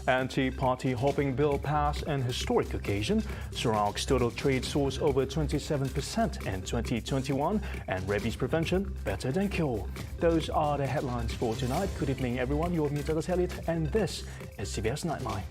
Anti-party hopping bill passed an historic occasion. Sarawak's total trade soars over 27% in 2021, and rabies prevention better than cure. Those are the headlines for tonight. Good evening, everyone. You're with me, Douglas Elliott, and this is TVS Nightline.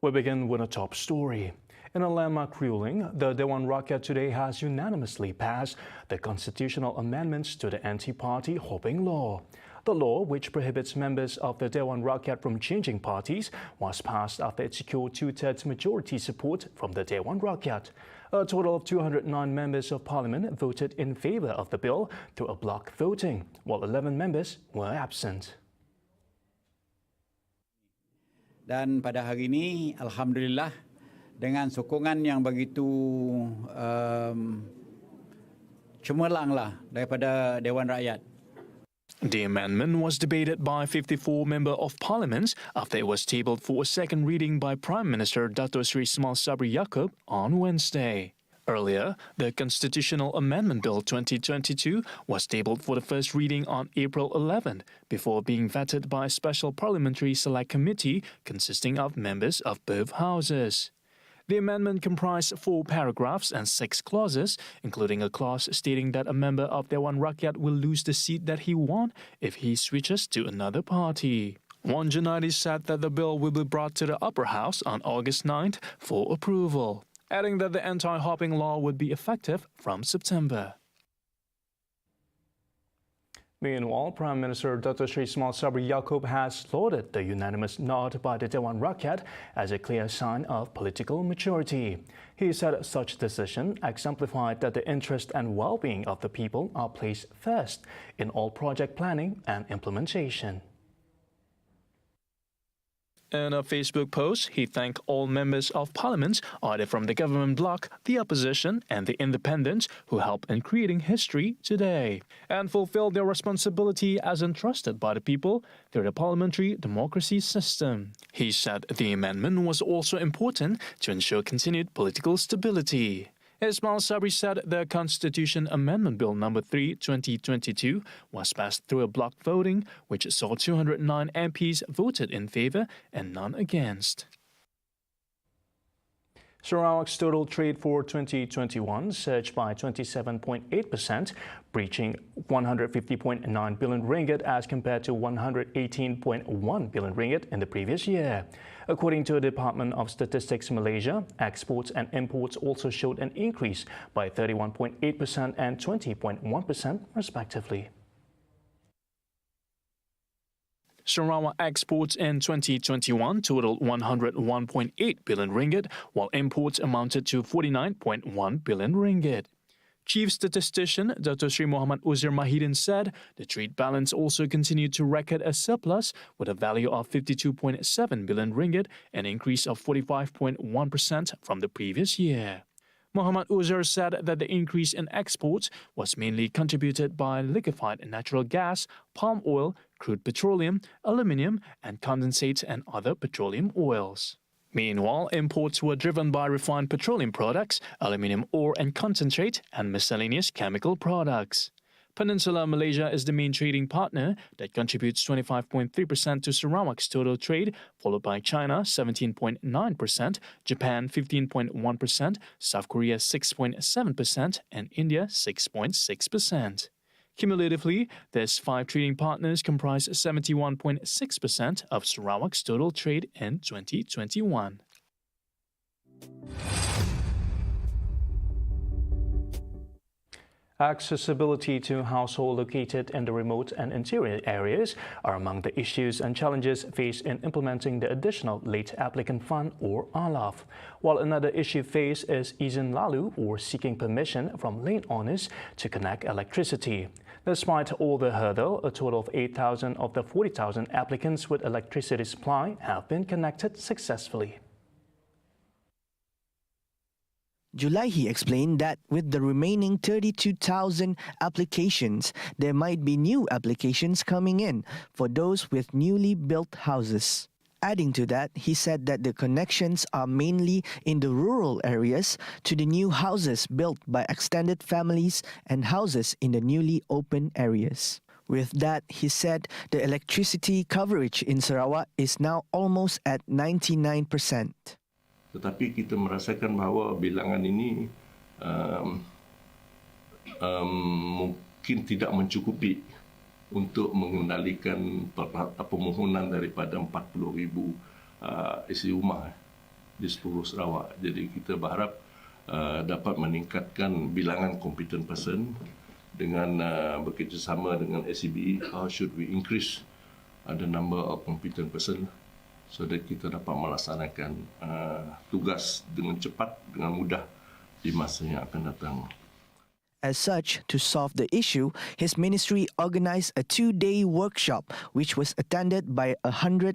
We begin with a top story. In a landmark ruling, the Dewan Rakyat today has unanimously passed the constitutional amendments to the anti-party hopping law. The law, which prohibits members of the Dewan Rakyat from changing parties, was passed after it secured two-thirds majority support from the Dewan Rakyat. A total of 209 members of parliament voted in favor of the bill through a block voting, while 11 members were absent. Dan pada hari ini, alhamdulillah, dengan sokongan yang begitu cemerlanglah daripada Dewan Rakyat. The amendment was debated by 54 members of parliament after it was tabled for a second reading by Prime Minister Dato Sri Ismail Sabri Yaakob on Wednesday. Earlier, the Constitutional Amendment Bill 2022 was tabled for the first reading on April 11th before being vetted by a special parliamentary select committee consisting of members of both houses. The amendment comprised 4 paragraphs and 6 clauses, including a clause stating that a member of Dewan Rakyat will lose the seat that he won if he switches to another party. Wan Junaidi said that the bill will be brought to the upper house on August 9th for approval, adding that the anti-hopping law would be effective from September. Meanwhile, Prime Minister Dato Sri Ismail Sabri Yaakob has lauded the unanimous nod by the Dewan Rakyat as a clear sign of political maturity. He said such decision exemplified that the interest and well-being of the people are placed first in all project planning and implementation. In a Facebook post, he thanked all members of parliament, either from the government bloc, the opposition, and the independents, who helped in creating history today and fulfilled their responsibility as entrusted by the people through the parliamentary democracy system. He said the amendment was also important to ensure continued political stability. Ismail Sabri said the Constitution Amendment Bill No. 3, 2022 was passed through a block voting, which saw 209 MPs voted in favor and none against. Sarawak's total trade for 2021 surged by 27.8%, reaching 150.9 billion ringgit as compared to 118.1 billion ringgit in the previous year. According to the Department of Statistics Malaysia, exports and imports also showed an increase by 31.8% and 20.1% respectively. Sarawak exports in 2021 totaled 101.8 billion ringgit, while imports amounted to 49.1 billion ringgit. Chief Statistician Dr. Sri Muhammad Uzair Mahidin said the trade balance also continued to record a surplus with a value of 52.7 billion ringgit, an increase of 45.1% from the previous year. Muhammad Uzair said that the increase in exports was mainly contributed by liquefied natural gas, palm oil, crude petroleum, aluminium, and condensate and other petroleum oils. Meanwhile, imports were driven by refined petroleum products, aluminium ore and concentrate, and miscellaneous chemical products. Peninsular Malaysia is the main trading partner that contributes 25.3% to Sarawak's total trade, followed by China 17.9%, Japan 15.1%, South Korea 6.7%, and India 6.6%. Cumulatively, these 5 trading partners comprise 71.6% of Sarawak's total trade in 2021. Accessibility to households located in the remote and interior areas are among the issues and challenges faced in implementing the additional Late Applicant Fund or ALAF. While another issue faced is izin lalu or seeking permission from lane owners to connect electricity. Despite all the hurdle, a total of 8,000 of the 40,000 applicants with electricity supply have been connected successfully. Julaihi explained that with the remaining 32,000 applications, there might be new applications coming in for those with newly built houses. Adding to that, he said that the connections are mainly in the rural areas to the new houses built by extended families and houses in the newly open areas. With that, he said the electricity coverage in Sarawak is now almost at 99%. Tetapi kita merasakan bahawa bilangan ini mungkin tidak mencukupi untuk mengendalikan permohonan daripada 40,000 isi rumah di seluruh Sarawak. Jadi kita berharap dapat meningkatkan bilangan competent person dengan bekerjasama dengan SCB. How should we increase the number of competent person so that kita dapat melaksanakan tugas dengan cepat, dengan mudah di masa yang akan datang. As such, to solve the issue, his ministry organized a 2-day workshop which was attended by 140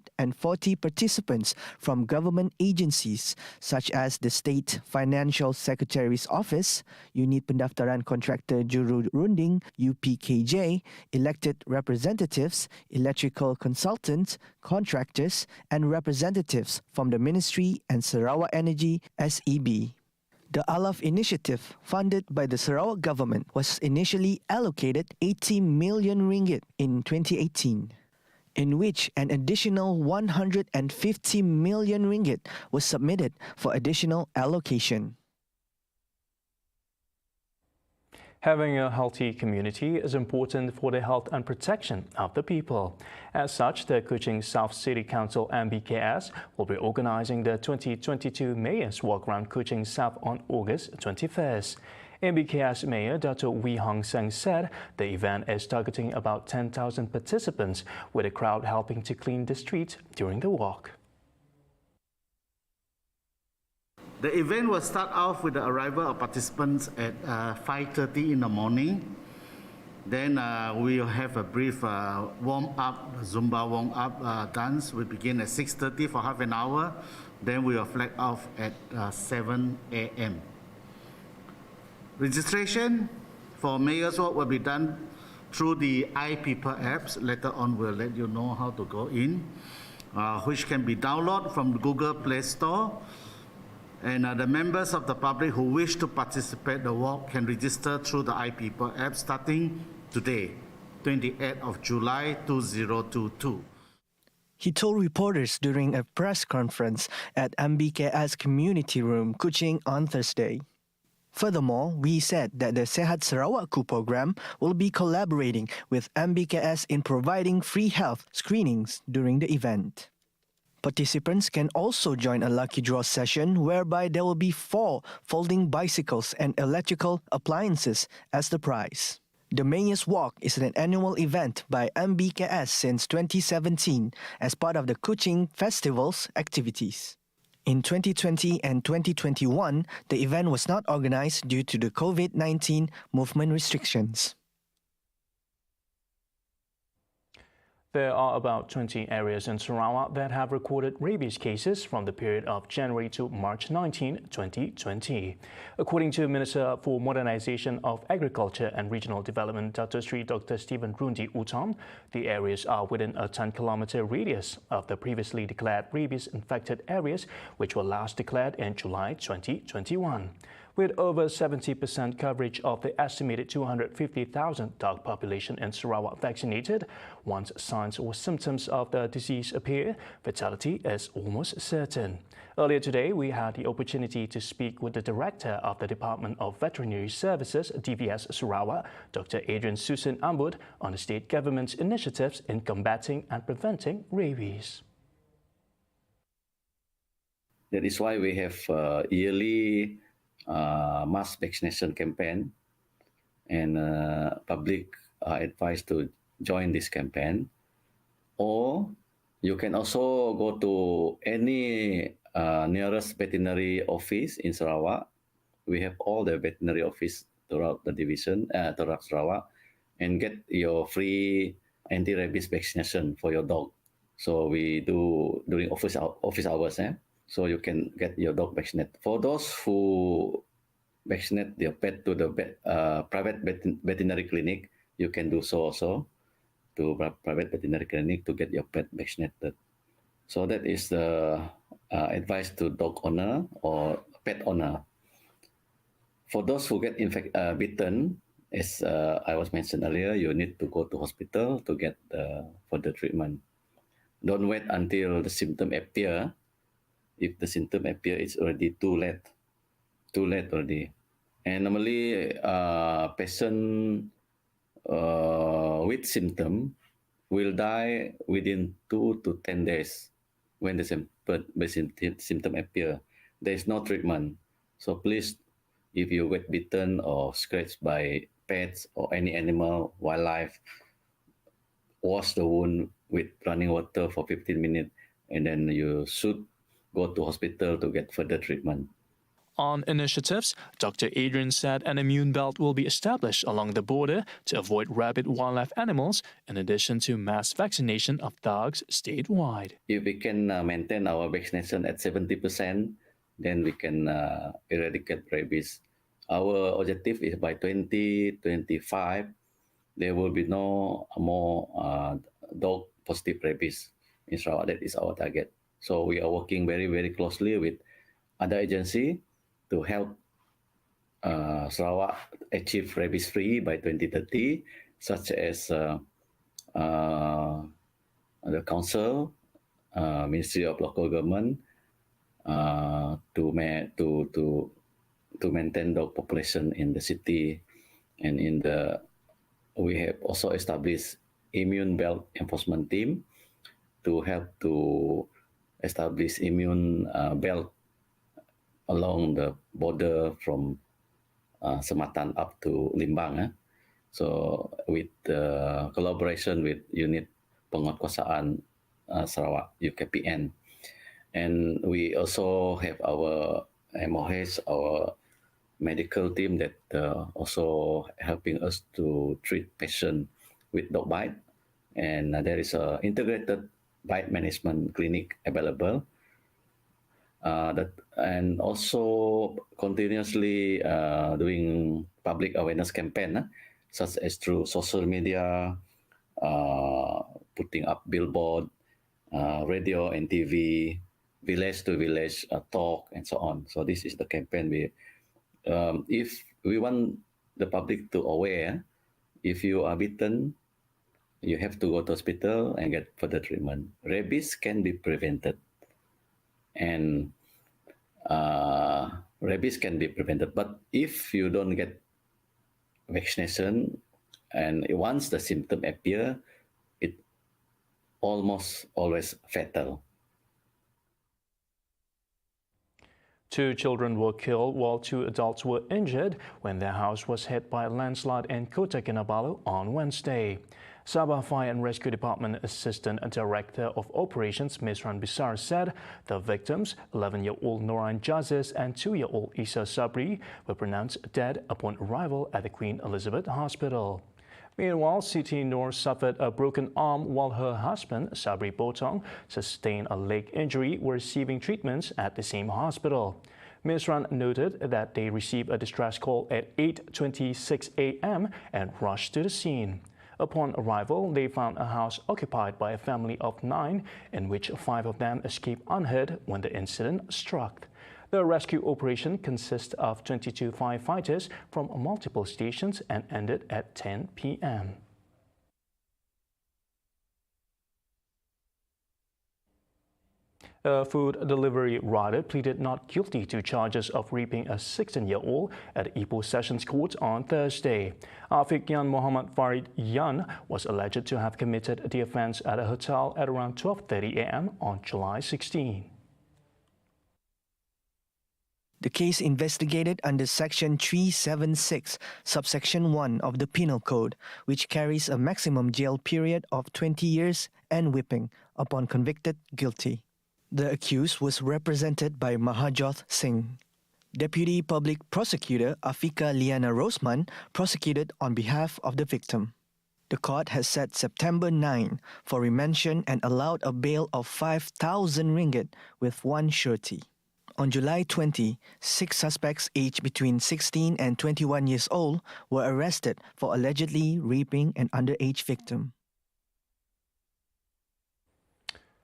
participants from government agencies such as the State Financial Secretary's Office, Unit Pendaftaran Kontraktor Juru Runding UPKJ, elected representatives, electrical consultants, contractors, and representatives from the Ministry and Sarawak Energy SEB. The Alaf initiative, funded by the Sarawak government, was initially allocated 80 million ringgit in 2018, in which an additional 150 million ringgit was submitted for additional allocation. Having a healthy community is important for the health and protection of the people. As such, the Kuching South City Council MBKS will be organizing the 2022 Mayor's Walk Around Kuching South on August 21st. MBKS Mayor Dr. Wee Hong Seng said the event is targeting about 10,000 participants, with a crowd helping to clean the streets during the walk. The event will start off with the arrival of participants at 5:30 in the morning. Then we'll have a brief warm-up, Zumba warm-up dance. We begin at 6:30 for half an hour. Then we will flag off at 7 a.m. Registration for Mayor's Walk will be done through the iPeople apps. Later on, we'll let you know how to go in, which can be downloaded from the Google Play Store. And the members of the public who wish to participate in the walk can register through the iPeople app starting today, 28th of July 2022. He told reporters during a press conference at MBKS Community Room, Kuching on Thursday. Furthermore, we said that the Sehat Sarawakku program will be collaborating with MBKS in providing free health screenings during the event. Participants can also join a lucky draw session whereby there will be 4 folding bicycles and electrical appliances as the prize. The Mayor's Walk is an annual event by MBKS since 2017 as part of the Kuching Festival's activities. In 2020 and 2021, the event was not organized due to the COVID-19 movement restrictions. There are about 20 areas in Sarawak that have recorded rabies cases from the period of January to March 19, 2020. According to Minister for Modernisation of Agriculture and Regional Development, Dr. Stephen Rundi Utom, the areas are within a 10-kilometre radius of the previously declared rabies-infected areas, which were last declared in July 2021. With over 70% coverage of the estimated 250,000 dog population in Sarawak vaccinated, once signs or symptoms of the disease appear, fatality is almost certain. Earlier today, we had the opportunity to speak with the Director of the Department of Veterinary Services, TVS Sarawak, Dr. Adrian Susan Ambud, on the state government's initiatives in combating and preventing rabies. That is why we have yearly mass vaccination campaign, and public are advised to join this campaign. Or you can also go to any nearest veterinary office in Sarawak. We have all the veterinary office throughout the division, throughout Sarawak, and get your free anti-rabies vaccination for your dog. So we do during office hours, so you can get your dog vaccinated. For those who vaccinate your pet to the private veterinary clinic, you can do so also to private veterinary clinic to get your pet vaccinated. So that is the advice to dog owner or pet owner. For those who get bitten, as I was mentioned earlier, you need to go to hospital to get further treatment. Don't wait until the symptom appear. If the symptom appear, it's already too late already. And normally, patient with symptom will die within 2 to 10 days when the symptom appear. There is no treatment. So please, if you get bitten or scratched by pets or any animal, wildlife, wash the wound with running water for 15 minutes, and then you should go to hospital to get further treatment. On initiatives, Dr. Adrian said an immune belt will be established along the border to avoid rabid wildlife animals, in addition to mass vaccination of dogs statewide. If we can maintain our vaccination at 70%, then we can eradicate rabies. Our objective is by 2025, there will be no more dog positive rabies in Sarawak. That is our target. So we are working very, very closely with other agencies to help Sarawak achieve rabies-free by 2030, such as the Council, Ministry of Local Government, to maintain dog population in the city, and we have also established immune belt enforcement team to help to establish immune belt along the border from Sematan up to Limbang. So with collaboration with Unit Penguatkuasaan Sarawak, UKPN. And we also have our MOH, our medical team that also helping us to treat patients with dog bite. And there is an integrated bite management clinic available. And also continuously doing public awareness campaign, such as through social media, putting up billboard, radio and TV, village to village talk, and so on. So this is the campaign. If we want the public to aware, if you are bitten, you have to go to hospital and get further treatment. Rabies can be prevented. And rabies can be prevented. But if you don't get vaccination, and once the symptom appear, it almost always fatal. 2 children were killed while 2 adults were injured when their house was hit by a landslide in Kota Kinabalu on Wednesday. Sabah Fire and Rescue Department Assistant Director of Operations Misran Bisar said the victims, 11-year-old Noran Jazis and 2-year-old Isa Sabri, were pronounced dead upon arrival at the Queen Elizabeth Hospital. Meanwhile, Siti Noor suffered a broken arm while her husband, Sabri Botong, sustained a leg injury while receiving treatments at the same hospital. Misran noted that they received a distress call at 8:26 a.m. and rushed to the scene. Upon arrival, they found a house occupied by a family of 9, in which 5 of them escaped unhurt when the incident struck. The rescue operation consists of 22 firefighters from multiple stations and ended at 10 p.m. A food delivery rider pleaded not guilty to charges of raping a 16-year-old at Ipoh Sessions Court on Thursday. Afiq Yan Muhammad Farid Yan was alleged to have committed the offense at a hotel at around 12:30 a.m. on July 16. The case investigated under Section 376, subsection 1 of the Penal Code, which carries a maximum jail period of 20 years and whipping upon convicted guilty. The accused was represented by Mahajot Singh. Deputy Public Prosecutor Afika Liana Rosman prosecuted on behalf of the victim. The court has set September 9 for remention and allowed a bail of 5,000 ringgit with one surety. On July 20, 6 suspects aged between 16 and 21 years old were arrested for allegedly raping an underage victim.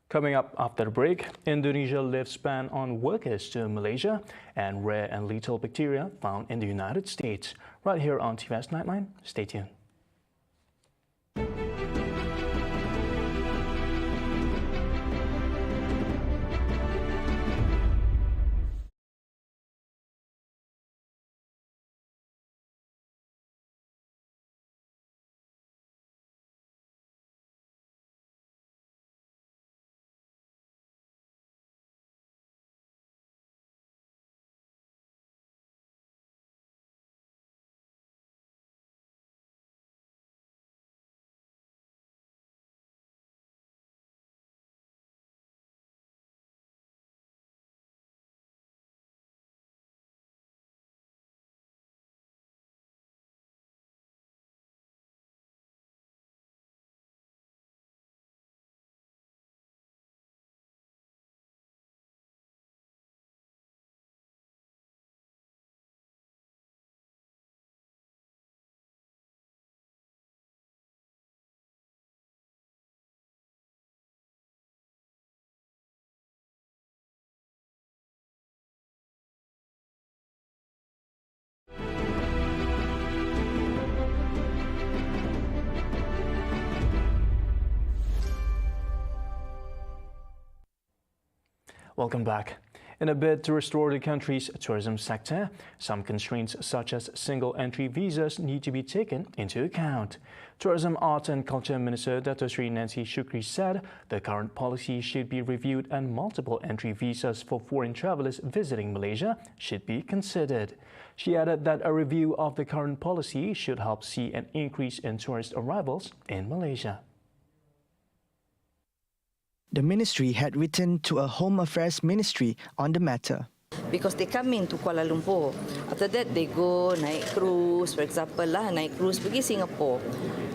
Coming up after the break, Indonesia lifts ban on workers to Malaysia and rare and lethal bacteria found in the United States. Right here on Tvs Nightline, stay tuned. Welcome back. In a bid to restore the country's tourism sector, some constraints such as single entry visas need to be taken into account. Tourism, Arts and Culture Minister Dato Sri Nancy Shukri said the current policy should be reviewed and multiple entry visas for foreign travelers visiting Malaysia should be considered. She added that a review of the current policy should help see an increase in tourist arrivals in Malaysia. The ministry had written to a Home Affairs Ministry on the matter. Because they come into Kuala Lumpur. After that, they go naik cruise, for example lah, naik cruise pergi Singapore.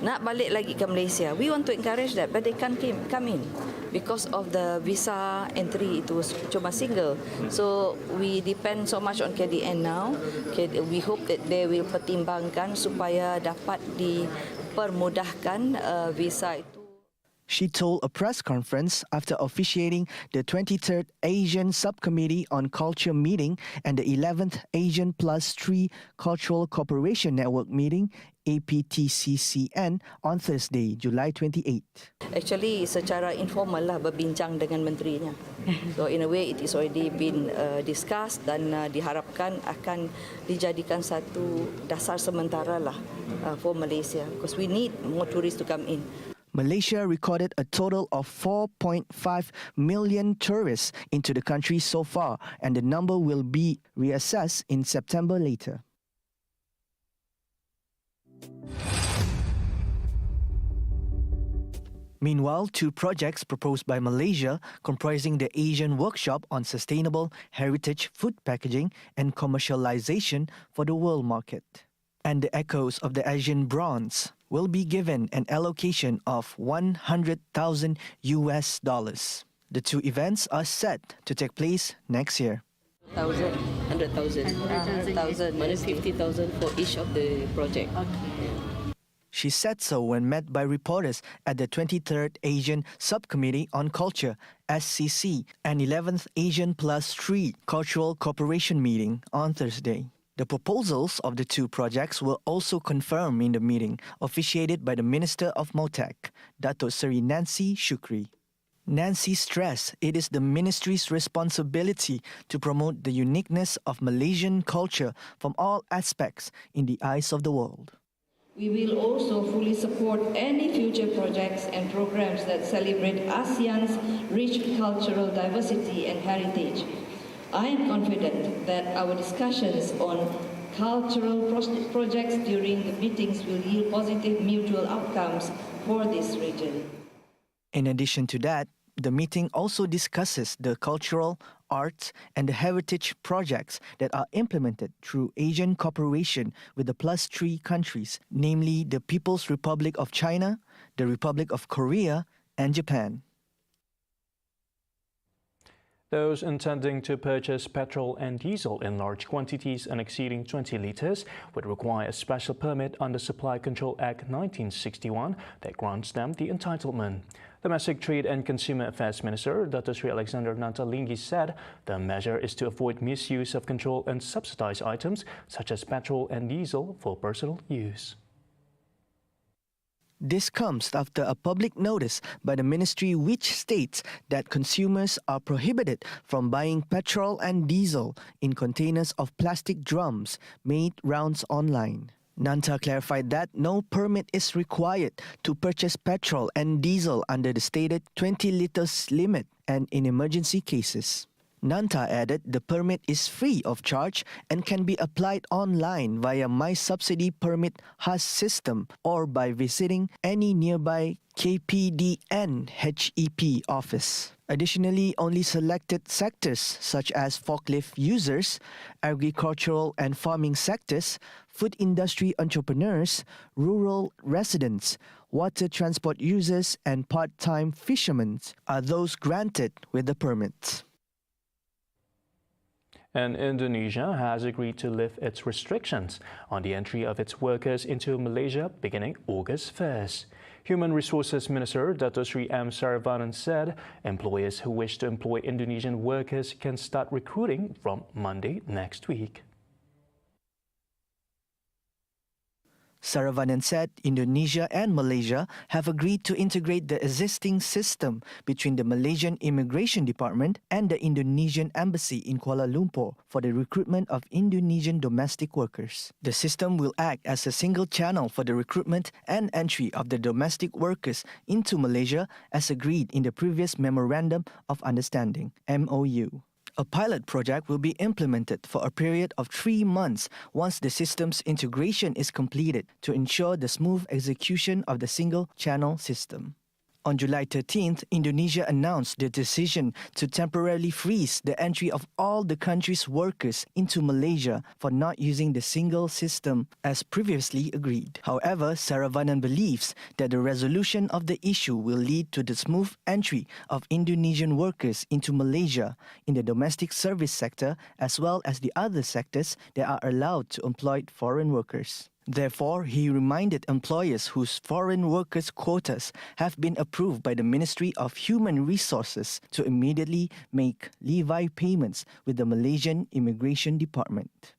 Nak balik lagi ke Malaysia. We want to encourage that, but they can't come in. Because of the visa entry, itu cuma single. So, we depend so much on KDN now. We hope that they will pertimbangkan supaya dapat dipermudahkan visa itu. She told a press conference after officiating the 23rd Asian Subcommittee on Culture meeting and the 11th Asian Plus 3 Cultural Cooperation Network meeting, APTCCN, on Thursday, July 28. Actually, secara informal lah berbincang dengan menterinya. So in a way, it is already been discussed dan diharapkan akan dijadikan satu dasar sementara lah for Malaysia because we need more tourists to come in. Malaysia recorded a total of 4.5 million tourists into the country so far, and the number will be reassessed in September later. Meanwhile, 2 projects proposed by Malaysia comprising the Asian Workshop on Sustainable Heritage Food Packaging and Commercialization for the World Market and the Echoes of the Asian Bronze will be given an allocation of $100,000. The 2 events are set to take place next year. 100,000 minus 50,000 for each of the project. She said so when met by reporters at the 23rd Asian Subcommittee on Culture, SCC, and 11th Asian Plus 3 Cultural Cooperation meeting on Thursday. The proposals of the 2 projects were also confirmed in the meeting, officiated by the Minister of MOTEC, Dato Sri Nancy Shukri. Nancy stressed it is the ministry's responsibility to promote the uniqueness of Malaysian culture from all aspects in the eyes of the world. We will also fully support any future projects and programs that celebrate ASEAN's rich cultural diversity and heritage. I am confident that our discussions on cultural projects during the meetings will yield positive mutual outcomes for this region. In addition to that, the meeting also discusses the cultural, arts, and the heritage projects that are implemented through Asian cooperation with the Plus 3 countries, namely the People's Republic of China, the Republic of Korea, and Japan. Those intending to purchase petrol and diesel in large quantities and exceeding 20 litres would require a special permit under Supply Control Act 1961 that grants them the entitlement. Domestic Trade and Consumer Affairs Minister Dr. Sri Alexander Nantalinggi said the measure is to avoid misuse of control and subsidized items such as petrol and diesel for personal use. This comes after a public notice by the ministry which states that consumers are prohibited from buying petrol and diesel in containers of plastic drums made rounds online. Nanta clarified that no permit is required to purchase petrol and diesel under the stated 20 litres limit and in emergency cases. Nanta added the permit is free of charge and can be applied online via My Subsidy Permit HAS system or by visiting any nearby KPDN HEP office. Additionally, only selected sectors such as forklift users, agricultural and farming sectors, food industry entrepreneurs, rural residents, water transport users and part-time fishermen are those granted with the permit. And Indonesia has agreed to lift its restrictions on the entry of its workers into Malaysia beginning August 1st. Human Resources Minister Dato Sri M. Saravanan said employers who wish to employ Indonesian workers can start recruiting from Monday next week. Saravanan said Indonesia and Malaysia have agreed to integrate the existing system between the Malaysian Immigration Department and the Indonesian Embassy in Kuala Lumpur for the recruitment of Indonesian domestic workers. The system will act as a single channel for the recruitment and entry of the domestic workers into Malaysia as agreed in the previous Memorandum of Understanding, MOU. A pilot project will be implemented for a period of 3 months once the system's integration is completed to ensure the smooth execution of the single-channel system. On July 13th, Indonesia announced the decision to temporarily freeze the entry of all the country's workers into Malaysia for not using the single system as previously agreed. However, Saravanan believes that the resolution of the issue will lead to the smooth entry of Indonesian workers into Malaysia in the domestic service sector as well as the other sectors that are allowed to employ foreign workers. Therefore, he reminded employers whose foreign workers' quotas have been approved by the Ministry of Human Resources to immediately make levy payments with the Malaysian Immigration Department.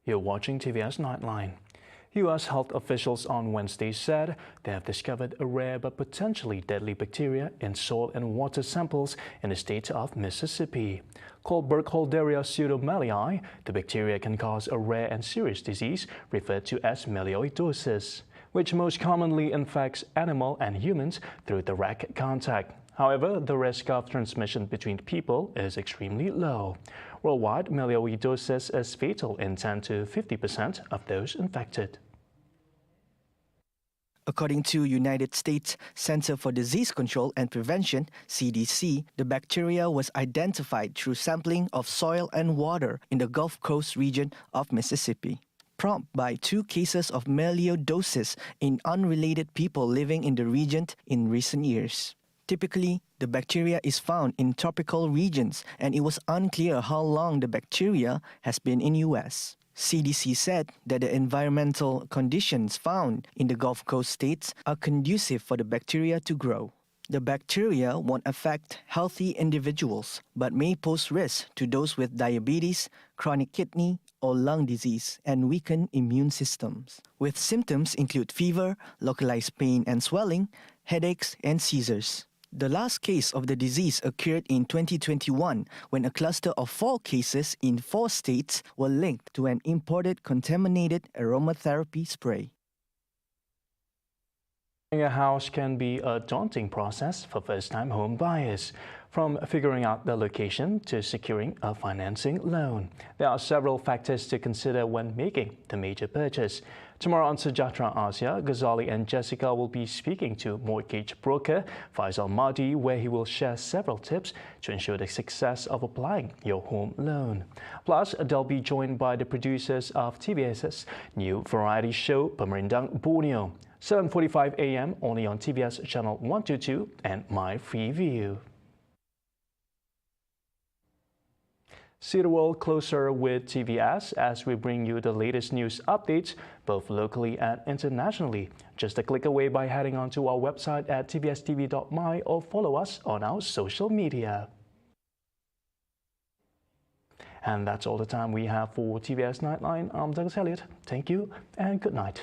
You're watching TVS Nightline. U.S. health officials on Wednesday said they have discovered a rare but potentially deadly bacteria in soil and water samples in the state of Mississippi. Called Burkholderia pseudomallei, the bacteria can cause a rare and serious disease referred to as melioidosis, which most commonly infects animal and humans through direct contact. However, the risk of transmission between people is extremely low. Worldwide, melioidosis is fatal in 10 to 50% of those infected. According to United States Center for Disease Control and Prevention, CDC, the bacteria was identified through sampling of soil and water in the Gulf Coast region of Mississippi, prompted by 2 cases of melioidosis in unrelated people living in the region in recent years. Typically, the bacteria is found in tropical regions, and it was unclear how long the bacteria has been in U.S. CDC said that the environmental conditions found in the Gulf Coast states are conducive for the bacteria to grow. The bacteria won't affect healthy individuals, but may pose risk to those with diabetes, chronic kidney or lung disease, and weakened immune systems. With symptoms include fever, localized pain and swelling, headaches, and seizures. The last case of the disease occurred in 2021 when a cluster of 4 cases in 4 states were linked to an imported contaminated aromatherapy spray. Buying a house can be a daunting process for first-time home buyers. From figuring out the location to securing a financing loan, there are several factors to consider when making the major purchase. Tomorrow on Sejahtera Asia, Ghazali and Jessica will be speaking to mortgage broker Faisal Mahdi, where he will share several tips to ensure the success of applying your home loan. Plus, they'll be joined by the producers of TVS's new variety show, Pemerintang Borneo, 7:45 a.m. only on TVS Channel 122 and My Free View. See the world closer with TVS as we bring you the latest news updates, both locally and internationally. Just a click away by heading onto our website at TVSTVMY or follow us on our social media. And that's all the time we have for TVS Nightline. I'm Douglas Elliott. Thank you and good night.